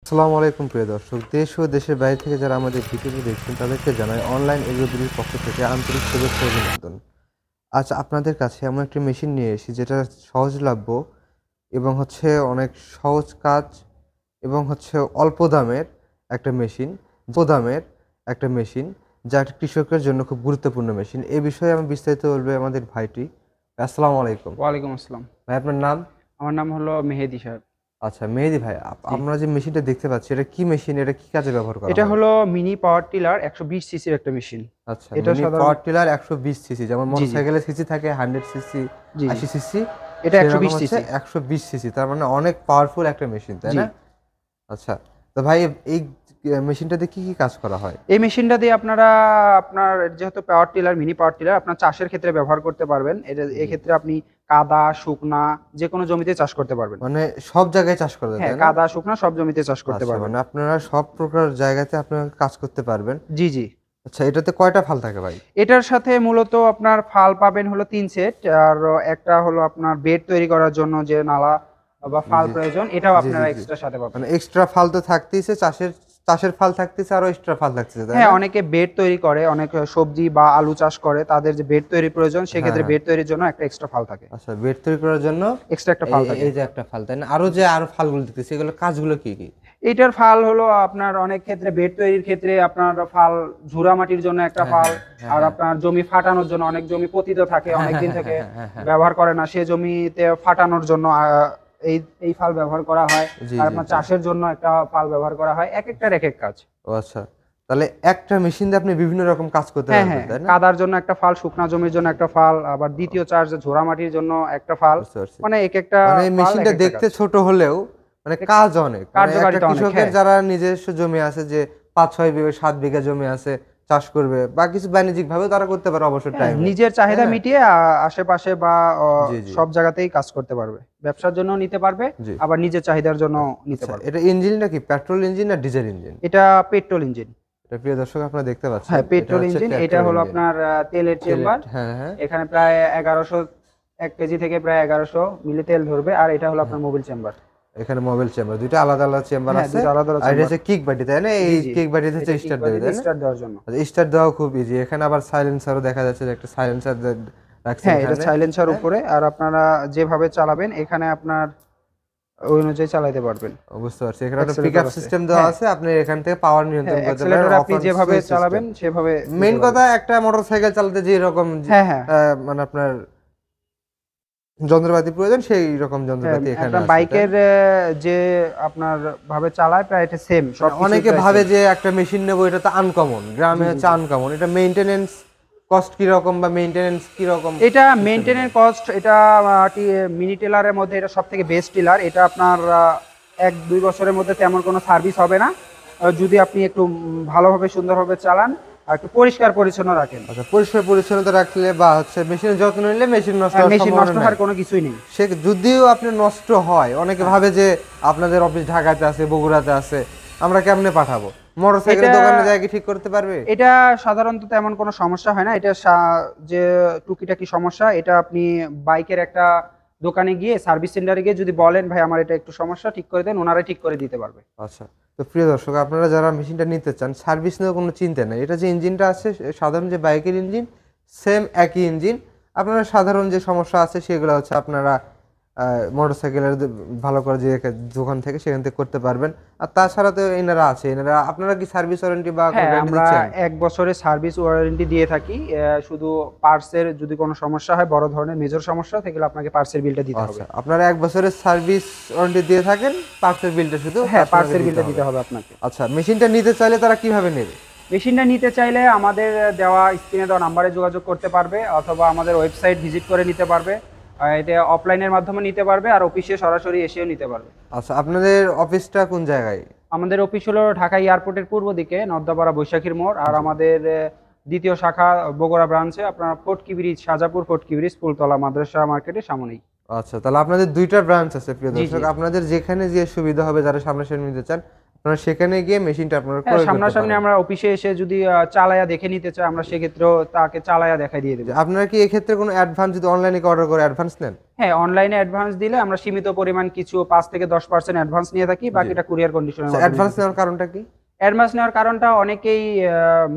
আসসালামু আলাইকুম প্রিয় দর্শক, দেশ ও দেশের বাইরে থেকে যারা আমাদের ভিডিওটি দেখছেন তাদেরকে জানাই অনলাইন এগ্রোবিডির পক্ষ থেকে আন্তরিক শুভেচ্ছা ও অভিনন্দন। আজ আপনাদের কাছে এমন একটি মেশিন নিয়ে এসেছি যেটা সহজলভ্য এবং অনেক সহজ কাজ এবং অল্প দামের একটা মেশিন, দামের একটা মেশিন, যা একটা কৃষকের জন্য খুব গুরুত্বপূর্ণ মেশিন। এই বিষয়ে আমি বিস্তারিত বলবে আমাদের ভাইটি। আসসালামু আলাইকুম। ওয়ালাইকুম আসসালাম। ভাই, আপনার নাম? আমার নাম হলো মেহেদী সাহেব। আচ্ছা মেহেদী ভাই, জি। আমরা যে মেশিনটা দেখতে পাচ্ছি এটা কি মেশিন, এটা কি কাজে ব্যবহার করা এটা হয়? হলো মিনি পাওয়ার টিলার 120 সিসির একটা মেশিন। আচ্ছা, এটা মিনি সাধারণ পাওয়ার টিলার 120 সিসি, যেমন জি, জি, মোটরসাইকেলের সিসি থাকে 100 সিসি, জি, জি। 80 সিসি, এটা সেরকম 120 সিসি। 120 সিসি, তার মানে অনেক পাওয়ারফুল একটা মেশিন, তাই জি। না? আচ্ছা, তো ভাই এই মেশিনটাতে কি কি কাজ করা হয়? এই মেশিনটা দিয়ে আপনারা আপনার যেহেতু power tiller, mini power tiller আপনার চাষের ক্ষেত্রে ব্যবহার করতে পারবেন। জি, এক্ষেত্রে আপনি কাদা, শুকনা যেকোনো জমিতে চাষ করতে পারবেন। মানে সব জায়গায় চাষ করা যায়, হ্যাঁ, তাই না? কাদা, শুকনা সব জমিতে চাষ করতে আচ্ছা, পারবেন। মানে আপনারা সব প্রকার জায়গাতে আপনারা কাজ করতে পারবেন। জি, জি। আচ্ছা, এটাতে কয়টা ফাল থাকে ভাই? এটার সাথে মূলত আপনার ফাল পাবেন হলো ৩ সেট। আর একটা হলো আপনার বেড তৈরি করার জন্য যে নালা বা জি, ফাল জি, প্রয়োজন, এটাও জি, আপনারা জি, জি। এক্সট্রা সাথে পাবেন। মানে এক্সট্রা ফাল তো থাকতেইছে, চাষের চাষের ফাল থাকতেছে, আরো এক্সট্রা ফাল থাকতেছে, তাই হ্যাঁ, না? অনেকে বেড তৈরি করে, অনেক সবজি বা আলু চাষ করে। তাদের যে বেড তৈরির প্রয়োজন, হ্যাঁ, সেক্ষেত্রে হ্যাঁ। বেড তৈরির জন্য একটা এক্সট্রা ফাল থাকে। আচ্ছা, বেড তৈরি করার জন্য এক্সট্রা একটা এই ফাল থাকে। এই যে একটা ফাল, তাই না? আরো ফালগুলো দেখতেছি, এগুলো কাজগুলো কি কি? এইটার ফাল হলো আপনার অনেক ক্ষেত্রে বেড তৈরির ক্ষেত্রে আপনার ফাল ঝুরা মাটির জন্য একটা হ্যাঁ, ফাল, হ্যাঁ, হ্যাঁ, আর হ্যাঁ, আপনার জমি ফাটানোর জন্য, অনেক জমি পতিত থাকে, হ্যাঁ, অনেক হ্যাঁ, দিন হ্যাঁ, থেকে হ্যাঁ, হ্যাঁ, হ্যাঁ। ব্যবহার করে না, সে জমিতে ফাটানোর জন্য এই এই ফাল ব্যবহার করা হয়। জি, আর জি, আপনার জি। চাষের জন্য একটা ফাল ব্যবহার করা হয়। একেকটার একেক কাজ। ও আচ্ছা, তাহলে একটা মেশিন দিয়ে আপনি বিভিন্ন রকম কাজ করতে হ্যাঁ, পারবেন, হ্যাঁ। তাই না? কাদার জন্য একটা ফাল, শুকনা জমির জন্য একটা ফাল, আবার দ্বিতীয় চাষ যে ঝোড়া মাটির জন্য একটা ফাল। বুঝতে পারছি। মানে একেকটা মানে এই ফাল মেশিনটা একেকটা দেখতে কাজ। ছোট হলেও মানে এ কাজ অনেক। মানে একটা কার্যকারিতা অনেক, কৃষকের হ্যাঁ। যারা নিজস্ব জমি আছে, যে ৫-৬ বিঘা ৭ বিঘা জমি আছে, চাষ করবে বা কিছু বাণিজ্যিকভাবেও তারা করতে পারে অবসর হ্যাঁ, টাইমে, নিজের তাই চাহিদা না? মিটিয়ে আশেপাশে বা জি, জি, সব জায়গাতেই কাজ করতে পারবে। ব্যবসার জন্যও নিতে পারবে, জি। আবার নিজের চাহিদার জন্যও নিতে আচ্ছা, পারবে। এটা ইঞ্জিনটা কি পেট্রোল ইঞ্জিন না ডিজেল ইঞ্জিন? এটা পেট্রোল ইঞ্জিন। এটা প্রিয় দর্শক আপনারা দেখতে পাচ্ছেন, হ্যাঁ, এটা পেট্রোল হচ্ছে ইঞ্জিন। এটা পেট্রোল হলো ইঞ্জিন। আপনার তেলের চেম্বার। হ্যাঁ, হ্যাঁ, এখানে প্রায় ১১০০, ১ কেজি থেকে প্রায় ১১০০ মিলি তেল ধরবে। আর এটা হলো হ্যাঁ। আপনার মোবিল চেম্বার। এখানে মোবাইল চেম্বার, ২ টা আলাদা, আলাদা চেম্বার হ্যাঁ, আছে। ২ টা আলাদা আলাদা আর এটা চেম্বার। হচ্ছে কিক বাটি, তাই না? জি, এই জি। কিক বাটিতে এটা কিক স্টার্ট বাদি দেবে, দিয়ে তাই না? স্টার্ট দেওয়ার জন্য। আচ্ছা, স্টার্ট দেওয়া খুব ইজি। এখানে আবার সাইলেন্সারও দেখা যাচ্ছে, যে একটা সাইলেন্সার রাখছেন হ্যাঁ, এটা এখানে। সাইলেন্সার হ্যাঁ? উপরে। আর আপনারা যেভাবে চালাবেন এখানে আপনার ওই অনুযায়ী চালাতে পারবেন। বুঝতে পারছি। এখানে একটা অ্যাক্সেলেটর পিকআপ আছে। সিস্টেম দেওয়া হ্যাঁ, আছে। আপনি এখান থেকে পাওয়ার নিয়ন্ত্রণ হ্যাঁ, করতে পারেন, অ্যাক্সেলেটর অফ আপনি অন যেভাবে সুইচ সিস্টেম। চালাবেন সেভাবে মেইন দিতে কথা, পারবেন। একটা মোটরসাইকেল চালাতে যেরকম হ্যাঁ, হ্যাঁ। মানে আপনার যন্ত্রপাতি প্রয়োজন, সেই রকম হ্যাঁ, যন্ত্রপাতি এখানে আপনার আছে, তাই বাইকের না? যে আপনার ভাবে চালায় প্রায় এটা সেম, মানে সবকিছুই অনেকে প্রায় ভাবে সেম। যে একটা মেশিন নেবো, এটা তো আনকমন, জি, গ্রামে জি, হচ্ছে জি। আনকমন। এটা মেইনটেনেন্স কস্ট কিরকম বা মেইনটেনেন্স কিরকম এটা সিস্টেম এটা? মেইনটেইনের কস্ট, এটা মিনি টেলারের মধ্যে এটা সবথেকে বেস্ট টিলার। এটা আপনার ১-২ বছরের মধ্যে তেমন কোনো সার্ভিস হবে না। যদি আপনি একটু ভালোভাবে সুন্দরভাবে চালান আর একটু পরিষ্কার পরিচ্ছন্ন রাখেন। আচ্ছা, পরিষ্কার পরিচ্ছন্নতা রাখলে বা মেশিনের যত্ন নিলে মেশিন নষ্ট হওয়ার মেশিন সম্ভাবনা নষ্ট নাই। হওয়ার কোনো কিছুই নেই। সে যদিও আপনার নষ্ট হয়, অনেকে হ্যাঁ। ভাবে যে আপনাদের অফিস ঢাকাতে আছে, বগুড়াতে আছে, আমরা কেমনে পাঠাবো? মোটরসাইকেলের এটা দোকানে যায় কি ঠিক করতে পারবে? এটা সাধারণত তেমন কোনো সমস্যা হয় না। এটা যে টুকিটাকি সমস্যা, এটা আপনি বাইকের একটা দোকানে গিয়ে, সার্ভিস সেন্টারে গিয়ে যদি বলেন, ভাই আমার এটা একটু সমস্যা, ঠিক করে দেন, ওনারাই ঠিক করে দিতে পারবে। আচ্ছা, তো প্রিয় দর্শক, আপনারা যারা মেশিনটা নিতে চান, সার্ভিস নিয়েও কোনো চিন্তা নেই। এটা যে ইঞ্জিনটা আছে, সাধারণ যে বাইকের ইঞ্জিন, সেম একই ইঞ্জিন। আপনারা সাধারণ যে সমস্যা আছে সেগুলো আপনারা মোটরসাইকেলের ভালো করে যে দোকান থেকে, সেখান থেকে করতে পারবেন। আর তাছাড়া তো এনারা আছে, এনারা আপনারা কি সার্ভিস ওয়ারেন্টি বা কোনো হ্যাঁ, গ্যারান্টি আমরা দিচ্ছেন? ১ বছরের সার্ভিস ওয়ারেন্টি দিয়ে থাকি। শুধু পার্টসের যদি কোনো সমস্যা হয়, বড় ধরনের মেজর সমস্যা, সেগুলো আপনাকে পার্টসের বিলটা দিতে হবে। আচ্ছা, আপনারা ১ বছরের সার্ভিস ওয়ারেন্টি দিয়ে থাকেন, পার্টসের বিলটা শুধু হ্যাঁ, কাস্টমারকে পার্টসের দিতে বিলটা হবে। দিতে হবে আপনাকে। আচ্ছা, মেশিনটা নিতে চাইলে তারা কিভাবে নেবে? মেশিনটা নিতে চাইলে আমাদের দেওয়া স্ক্রিনে দেওয়া নাম্বারে যোগাযোগ করতে পারবে, অথবা আমাদের ওয়েবসাইট ভিজিট করে নিতে পারবে। এটা অফলাইনের মাধ্যমে নিতে পারবে, আর অফিসে সরাসরি এসেও নিতে পারবে। আচ্ছা, আপনাদের অফিসটা কোন জায়গায়? আমাদের অফিস হলো ঢাকা এয়ারপোর্টের পূর্ব দিকে, নর্দাপাড়া বৈশাখীর মোড়। আর জি। আমাদের দ্বিতীয় শাখা বগুড়া ব্রাঞ্চে আপনার ফটকি ব্রিজ, শাহজাপুর ফটকি ব্রিজ, ফুলতলা মাদ্রাসা মার্কেটের সামনেই। আচ্ছা, তাহলে আপনাদের ২টা ব্রাঞ্চ আছে প্রিয় জি, জি। দর্শক। আপনাদের যেখানে যে সুবিধা হবে, যারা সামনাসামনি নিতে চান, আপনারা সেখানে গিয়ে মেশিনটা আপনারা হ্যাঁ, ক্রয় করতে সামনাসামনি পারেন। আমরা অফিসে এসে যদি চালায়া দেখে নিতে চাই, আমরা সেক্ষেত্রেও তাকে চালায়া দেখাই দিয়ে দেবো। আপনারা কি এক্ষেত্রে কোনো অ্যাডভান্স যদি অনলাইনে অর্ডার করে অ্যাডভান্স নেন? হ্যাঁ, অনলাইনে অ্যাডভান্স দিলে আমরা সীমিত পরিমাণ কিছু 5 থেকে 10% অ্যাডভান্স নিয়ে থাকি, বাকিটা কুরিয়ার কন্ডিশনের মাধ্যমে অ্যাডভান্স দিয়ে থাকি। নেওয়ার কারণটা কি? অ্যাডভান্স নেওয়ার কারণটা অনেকেই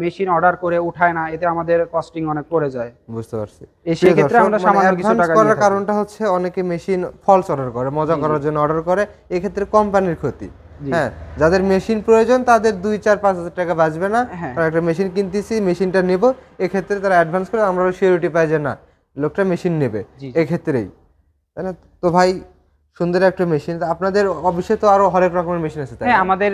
মেশিন অর্ডার করে উঠায় না, এতে আমাদের কস্টিং অনেক পড়ে যায়। বুঝতে পারছি। সেই ক্ষেত্রে আমরা সামান্য কিছু অ্যাডভান্স টাকা করার নিয়ে থাকি। কারণটা হচ্ছে অনেকে মেশিন ফলস অর্ডার করে, মজা করার জন্য অর্ডার করে, এক্ষেত্রে কোম্পানির ক্ষতি। জি। হ্যাঁ, যাদের মেশিন প্রয়োজন তাদের 2, 4, 5 হাজার টাকা বাঁচবে না। হ্যাঁ। তারা একটা মেশিন কিনতেছি, মেশিনটা নেব, এক্ষেত্রে তারা অ্যাডভান্স করে, আমরা সিওরিটি পাই যে না লোকটা মেশিন নেবে, জি। এক্ষেত্রেই, তাই না? তো ভাই সুন্দর একটা মেশিন, আপনাদের অফিসে তো আরো হরেক রকমের মেশিন আছে, তাই হ্যাঁ, না? আমাদের